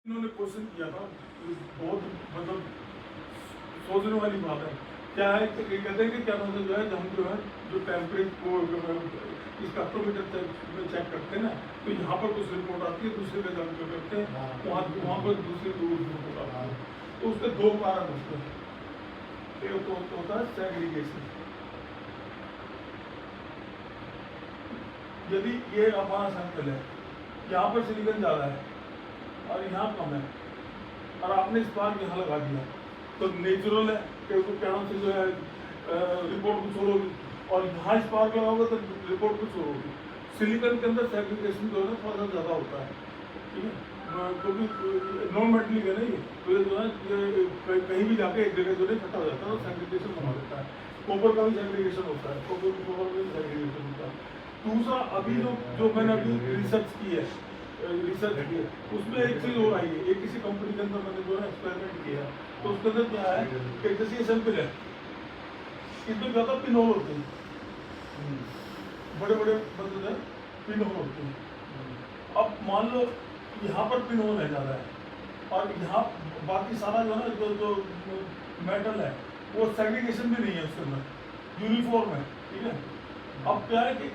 इन्होंने क्वेश्चन किया था, बहुत मतलब सोचने वाली बात है। क्या है कि कहते हैं कि क्या मतलब जो है हम जो है जो टेम्परेचर स्पेक्ट्रोमीटर में चेक करते हैं ना, तो यहाँ पर कुछ रिपोर्ट आती है, दूसरे का जब करते हैं वहाँ पर दूसरी रिपोर्ट आती है। तो उसके दो कारण होते हैं। एक तो होता है सेग्रीगेशन। यदि ये हमारा सैंपल है, यहाँ पर सिलिकॉन ज़्यादा है और यहाँ कम है, और आपने स्पार्क यहाँ लगा दिया, तो नेचुरल है कि उसको कहना से जो है रिपोर्ट कुछ और होगी, और यहाँ स्पार्क लगाओगे तो रिपोर्ट कुछ और होगी। सिलिकॉन के अंदर सेग्रीगेशन जो है ना थोड़ा सा ज़्यादा होता है, ठीक है, क्योंकि नॉन मेटलिक है नहीं, तो ये जो है ये कहीं भी जाके एक जगह जो है इकट्ठा हो जाता है और सेग्रीगेशन बना देता है। कॉपर का भी सेग्रीगेशन होता है, कॉपर का भी सेग्रीगेशन होता है। दूसरा अभी जो मैंने अभी रिसर्च की है उसमें एक चीज़ और आई है, एक किसी कंपनी के अंदर मैंने जो है एक्सपेरिमेंट किया है, तो उसके अंदर क्या है कि जैसे ये सैंपल है, इसमें ज़्यादा पिन होल होते हैं, बड़े बड़े मतलब है पिन होल होते हैं। अब मान लो यहाँ पर पिन होल है ज़्यादा है, और यहाँ बाकी सारा जो है जो मेटल है वो सेग्रीगेशन भी नहीं है उसके अंदर, यूनिफॉर्म है, ठीक है। अब क्या है कि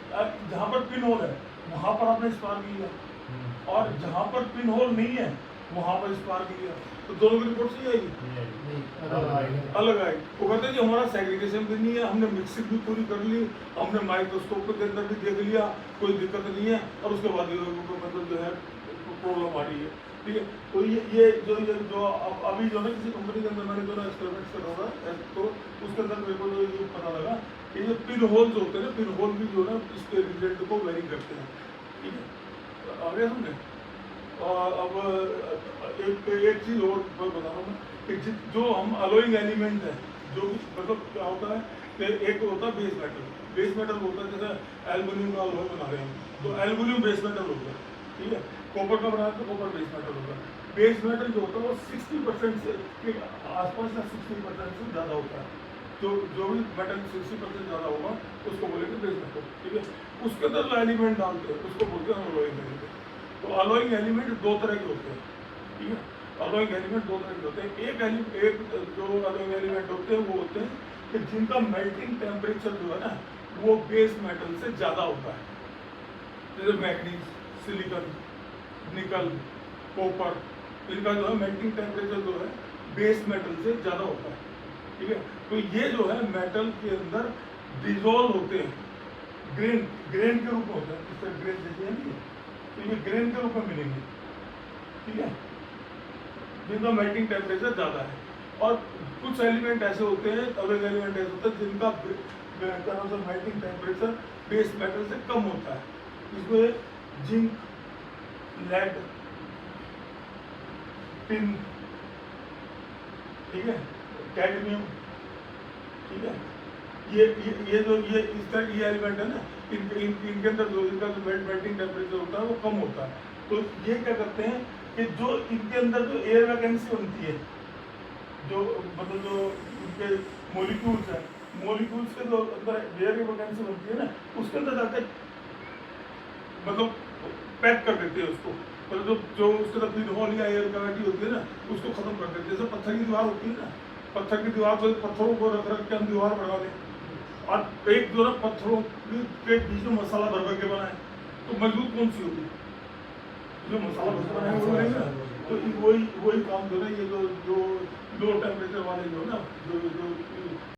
जहाँ पर पिन होल है वहाँ पर आपने स्पार्क लिया, और जहाँ पर पिन होल नहीं है वहाँ पर स्पार्क लिया, तो दोनों की रिपोर्ट सही आएगी, अलग आएगी। वो कहते हैं कि हमारा सेग्रीगेशन भी नहीं है, हमने मिक्सिंग भी पूरी कर ली, हमने माइक्रोस्कोप के अंदर भी देख लिया, कोई दिक्कत नहीं है, और उसके बाद मतलब जो है प्रॉब्लम आ रही है, ठीक है। तो ये जो अभी जो है किसी कंपनी के अंदर मैंने जो है एक्सपेरिमेंट कर रहा है, तो उसके अंदर मेरे को जो ये पता लगा कि ये पिन होल जो होते हैं ना, पिन होल भी जो है इसके रिजल्ट को वेरी करते हैं, ठीक है। आगे हमने और अब एक चीज़ और बता रहा हूँ मैं कि जो हम अलोइंग एलिमेंट है, जो मतलब क्या होता है कि एक होता है बेस मेटल होता है, जैसे एल्युमिनियम का अलॉय बना रहे हैं तो एल्युमिनियम बेस मेटल होता है, ठीक है। कॉपर का बना तो कॉपर बेस मेटल होगा। बेस मेटल जो होता है वो 60% से के आसपास या 60% से ज़्यादा होता है, जो भी मेटल 60% ज़्यादा होगा उसको बोलेंगे बेस मेटल, ठीक है। उसके अंदर जो एलिमेंट डालते हैं उसको बोलते हैं अलोइंग एलिमेंट। तो अलोइंग एलिमेंट दो तरह के होते हैं, ठीक है। अलोइंग एलिमेंट दो तरह के होते हैं। एक जो अलोइंग एलिमेंट होते हैं वो होते हैं कि जिनका मेल्टिंग टेम्परेचर जो है ना वो बेस मेटल से ज़्यादा होता है, जैसे मैग्नीज, सिलिकॉन, निकल, कॉपर, इनका जो है मेल्टिंग टेम्परेचर जो है बेस मेटल से ज़्यादा होता है, ठीक है। तो ये जो है मेटल के अंदर डिजोल्व होते हैं, ग्रेन के रूप में होता है, इस तरह ग्रेन देखिए नहीं, तो ये ग्रेन के रूप में मिलेंगे, ठीक है, जिनका मेल्टिंग टेम्परेचर ज़्यादा है। और कुछ एलिमेंट ऐसे होते हैं, अलोइंग एलिमेंट ऐसे होते हैं जिनका मेल्टिंग टेम्परेचर बेस मेटल से कम होता है। इसमें जिंक, लेड, टिन, ठीक है, कैडमियम, ठीक है, ये जो इसका ये एलिमेंट है ना, इनके अंदर जो इनका जो मेल्टिंग टेम्परेचर होता है वो कम होता है। तो ये क्या करते हैं कि जो इनके अंदर जो एयर वैकेंसी बनती है, जो मतलब जो इनके मॉलिक्यूल्स हैं, मॉलिक्यूल्स के जो अंदर एयर की वैकेंसी बनती है ना, उसके अंदर जाकर मतलब पैक कर देते हैं उसको, मतलब जो उसके अंदर पिन होल या एयर कैविटी होती है ना उसको खत्म कर देते हैं। जैसे पत्थर की दीवार होती है ना, पत्थर की दीवार पर पत्थरों को रख के हम दीवार बना दें, और एक जो ना पत्थरों के बीच में मसाला भर के बनाए, तो मजबूत कौन सी होगी, जो मसाला भर के बनाए वो बनेगा। तो वही काम जो है ये जो लो टेम्परेचर वाले जो है ना जो